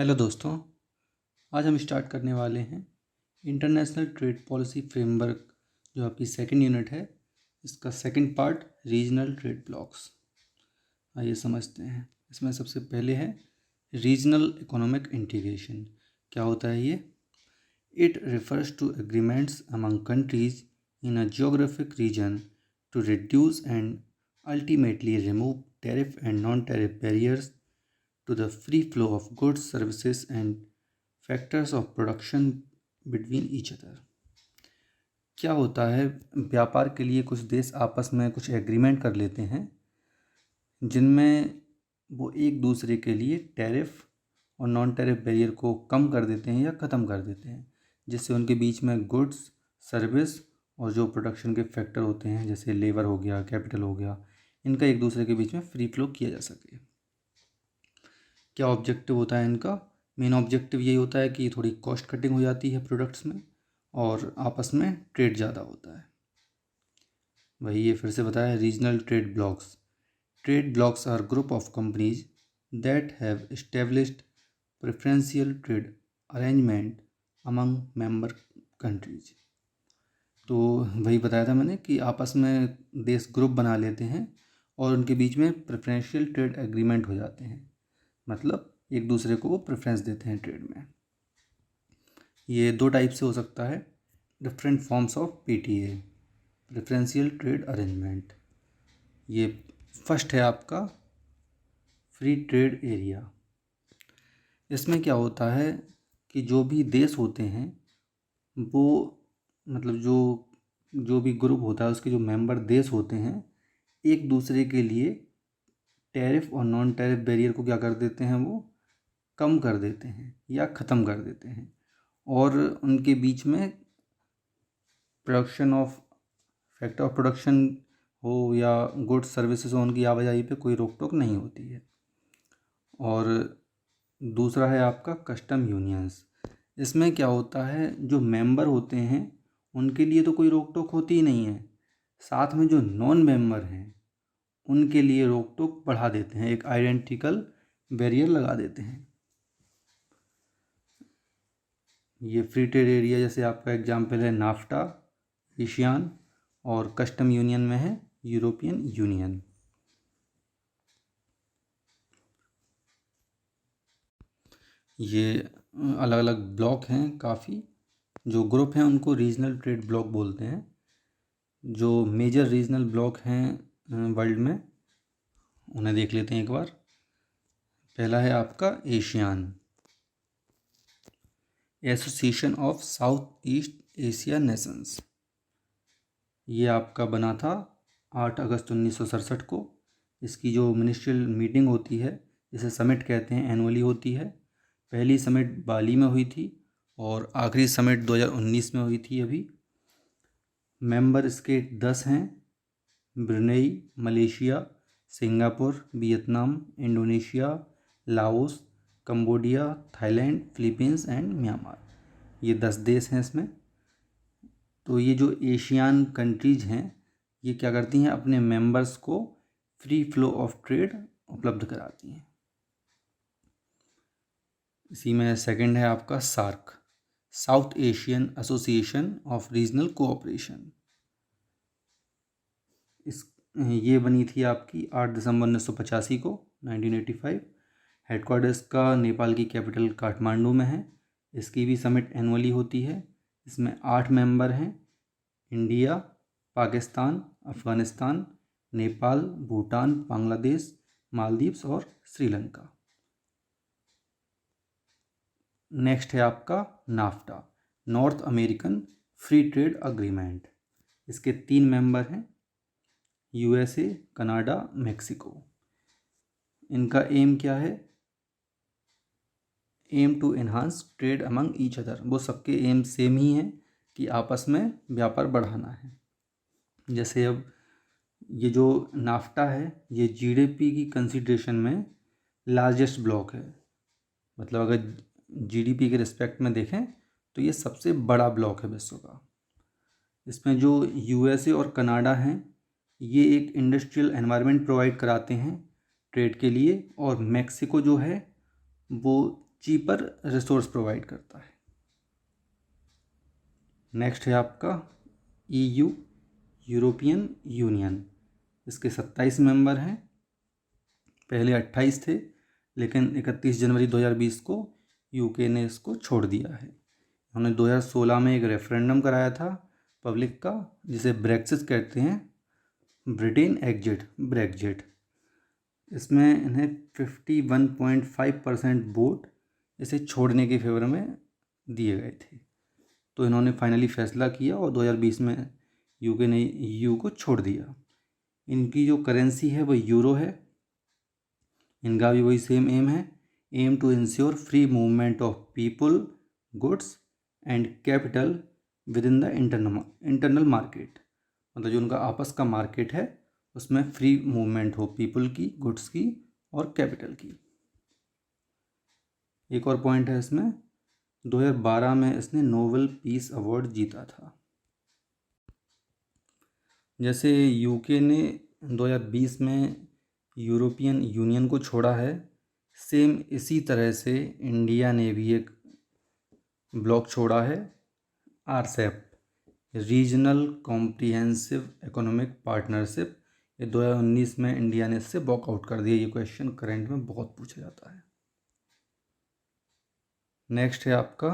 Hello दोस्तों, आज हम स्टार्ट करने वाले हैं इंटरनेशनल ट्रेड पॉलिसी फ्रेमवर्क जो आपकी सेकंड यूनिट है। इसका second part regional trade blocks. आइए समझते हैं। इसमें सबसे पहले है रीजनल इकोनॉमिक इंटीग्रेशन। क्या होता है ये? It refers to agreements among countries in a geographic region to reduce and ultimately remove tariff and non-tariff barriers to the free flow of goods, services and factors of production between each other। क्या होता है, व्यापार के लिए कुछ देश आपस में कुछ एग्रीमेंट कर लेते हैं जिनमें वो एक दूसरे के लिए टैरिफ और नॉन टैरिफ बैरियर को कम कर देते हैं या ख़त्म कर देते हैं, जिससे उनके बीच में गुड्स, सर्विस और जो प्रोडक्शन के फैक्टर होते हैं जैसे लेबर हो गया, कैपिटल हो गया, इनका एक दूसरे के बीच में फ्री फ्लो किया जा सके। क्या ऑब्जेक्टिव होता है इनका? मेन ऑब्जेक्टिव यही होता है कि थोड़ी कॉस्ट कटिंग हो जाती है प्रोडक्ट्स में और आपस में ट्रेड ज़्यादा होता है। वही ये फिर से बताया, regional trade blocs. Trade blocs are group of companies that have established preferential trade arrangement among member countries. तो वही बताया था मैंने कि आपस में देश ग्रुप बना लेते हैं और उनके बीच में प्रेफरेंशियल ट्रेड एग्रीमेंट हो जाते हैं, मतलब एक दूसरे को वो प्रेफरेंस देते हैं ट्रेड में। ये दो टाइप से हो सकता है, different forms of PTA, preferential trade arrangement. ये फर्स्ट है आपका फ्री ट्रेड एरिया। इसमें क्या होता है कि जो भी देश होते हैं वो, मतलब जो भी ग्रुप होता है उसके जो मेंबर देश होते हैं एक दूसरे के लिए टैरिफ और नॉन टैरिफ बैरियर को क्या कर देते हैं, वो कम कर देते हैं या ख़त्म कर देते हैं, और उनके बीच में production of factor of production हो या गुड्स सर्विसेज हो, उनकी आवाजाही पे कोई रोक टोक नहीं होती है। और दूसरा है आपका कस्टम यूनियंस। इसमें क्या होता है, जो मेंबर होते हैं उनके लिए तो कोई रोक टोक होती ही नहीं है, साथ में जो नॉन मेंबर हैं उनके लिए रोक टोक बढ़ा देते हैं, एक आइडेंटिकल बैरियर लगा देते हैं। ये फ्री ट्रेड एरिया जैसे आपका एग्जाम्पल है नाफ्टा, एशियान, और कस्टम यूनियन में है यूरोपियन यूनियन। ये अलग अलग ब्लॉक हैं काफ़ी, जो ग्रुप हैं उनको रीजनल ट्रेड ब्लॉक बोलते हैं। जो मेजर रीजनल ब्लॉक हैं वर्ल्ड में उन्हें देख लेते हैं एक बार। पहला है आपका ASEAN, association of South East Asia nations. ये आपका बना था 8 अगस्त 1967 को। इसकी जो मिनिस्ट्रियल मीटिंग होती है, जिसे समिट कहते हैं, एनुअली होती है। पहली समिट बाली में हुई थी और आखिरी समिट 2019 में हुई थी अभी। मेंबर इसके 10 हैं: Brunei, Malaysia, Singapore, Vietnam, Indonesia, Laos, Cambodia, Thailand, Philippines and Myanmar. ये 10 देश हैं इसमें। तो ये जो एशियान कंट्रीज हैं ये क्या करती हैं, अपने मेंबर्स को फ्री फ्लो ऑफ ट्रेड उपलब्ध कराती हैं। इसी में सेकंड है आपका SAARC, South Asian association of regional cooperation. ये बनी थी आपकी 8 दिसंबर 1985 को, 1985। हेडक्वार्टर्स का नेपाल की कैपिटल काठमांडू में है। इसकी भी समिट एनुअली होती है। इसमें 8 मेंबर हैं: इंडिया, पाकिस्तान, अफ़गानिस्तान, नेपाल, भूटान, बांग्लादेश, मालदीव्स और श्रीलंका। नेक्स्ट है आपका NAFTA, North American free trade agreement. इसके 3 मेंबर हैं: यूएसए, कनाडा, मेक्सिको। इनका एम क्या है? Aim to enhance trade among each other. वो सबके एम सेम ही हैं कि आपस में व्यापार बढ़ाना है। जैसे अब ये जो नाफ्टा है ये जीडीपी की कंसीडरेशन में लार्जेस्ट ब्लॉक है, मतलब अगर जीडीपी के रिस्पेक्ट में देखें तो ये सबसे बड़ा ब्लॉक है विश्व का। इसमें जो यूएसए और कनाडा हैं ये एक इंडस्ट्रियल एनवायरनमेंट प्रोवाइड कराते हैं ट्रेड के लिए, और मेक्सिको जो है वो चीपर रिसोर्स प्रोवाइड करता है। नेक्स्ट है आपका EU, यूरोपियन यूनियन। इसके 27 मेंबर हैं, पहले 28 थे, लेकिन 31 जनवरी 2020 को यूके ने इसको छोड़ दिया है। उन्होंने 2016 में एक रेफरेंडम कराया था पब्लिक का, जिसे ब्रेक्सिट कहते हैं, ब्रिटेन एग्जिट, ब्रेक्जिट। इसमें इन्हें 51.5% वोट इसे छोड़ने के फेवर में दिए गए थे। तो इन्होंने फाइनली फैसला किया और 2020 में यूके ने EU को छोड़ दिया। इनकी जो करेंसी है वो यूरो है। इनका भी वही सेम एम है, aim to ensure free movement of people, goods and capital within the internal market. मतलब जो उनका आपस का मार्केट है उसमें फ्री मूवमेंट हो पीपल की, गुड्स की और कैपिटल की। एक और पॉइंट है इसमें, 2012 में इसने नोबेल पीस अवार्ड जीता था। जैसे यूके ने 2020 में यूरोपियन यूनियन को छोड़ा है, सेम इसी तरह से इंडिया ने भी एक ब्लॉक छोड़ा है, RCEP, regional comprehensive economic partnership. ये 2019 में इंडिया ने इससे वॉकआउट कर दिया। ये क्वेश्चन करंट में बहुत पूछा जाता है। नेक्स्ट है आपका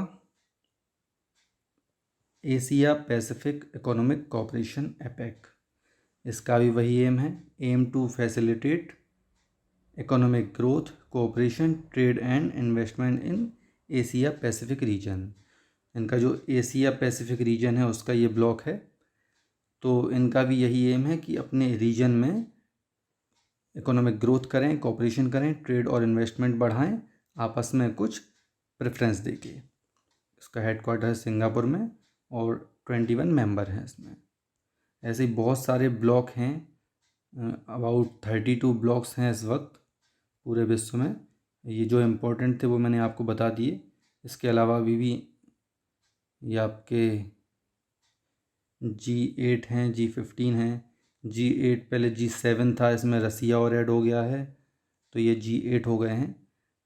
Asia Pacific economic cooperation, APEC। इसका भी वही एम है, aim to facilitate economic growth, cooperation, trade and investment in Asia Pacific region. इनका जो एशिया पैसिफिक रीजन है उसका ये ब्लॉक है। तो इनका भी यही एम है कि अपने रीजन में इकोनॉमिक ग्रोथ करें, कोऑपरेशन करें, ट्रेड और इन्वेस्टमेंट बढ़ाएं, आपस में कुछ प्रेफरेंस देके। इसका हेडक्वार्टर है सिंगापुर में और 21 मेंबर हैं इसमें। ऐसे ही बहुत सारे ब्लॉक हैं, अबाउट 32 ब्लॉक्स हैं इस वक्त पूरे विश्व में। ये जो इम्पोर्टेंट थे वो मैंने आपको बता दिए। इसके अलावा भी ये आपके G8 हैं, G15 हैं। G8 पहले G7 था, इसमें रसिया और ऐड हो गया है, तो ये G8 हो गए हैं।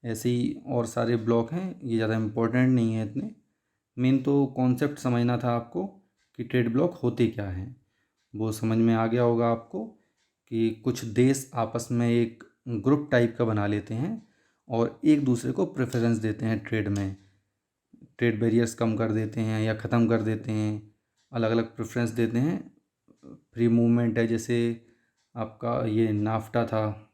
ऐसे ही और सारे ब्लॉक हैं, ये ज़्यादा इम्पोर्टेंट नहीं है इतने। मेन तो कॉन्सेप्ट समझना था आपको कि ट्रेड ब्लॉक होते क्या हैं, वो समझ में आ गया होगा आपको कि कुछ देश आपस में एक ग्रुप टाइप का बना लेते हैं और एक दूसरे को प्रेफरेंस देते हैं ट्रेड में, ट्रेड बैरियर्स कम कर देते हैं या ख़त्म कर देते हैं, अलग अलग प्रेफरेंस देते हैं। फ्री मूवमेंट है, जैसे आपका ये नाफ्टा था,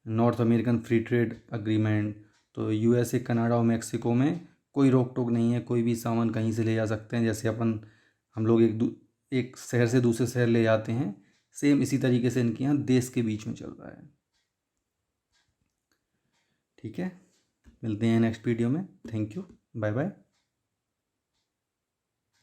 north American free trade agreement. तो USA, कनाडा और मैक्सिको में कोई रोक टोक नहीं है, कोई भी सामान कहीं से ले जा सकते हैं। जैसे हम लोग एक शहर से दूसरे शहर ले जाते हैं, सेम इसी तरीके से इनके यहाँ देश के बीच में चल रहा है। ठीक है, मिलते हैं नेक्स्ट वीडियो में। Thank you, bye bye.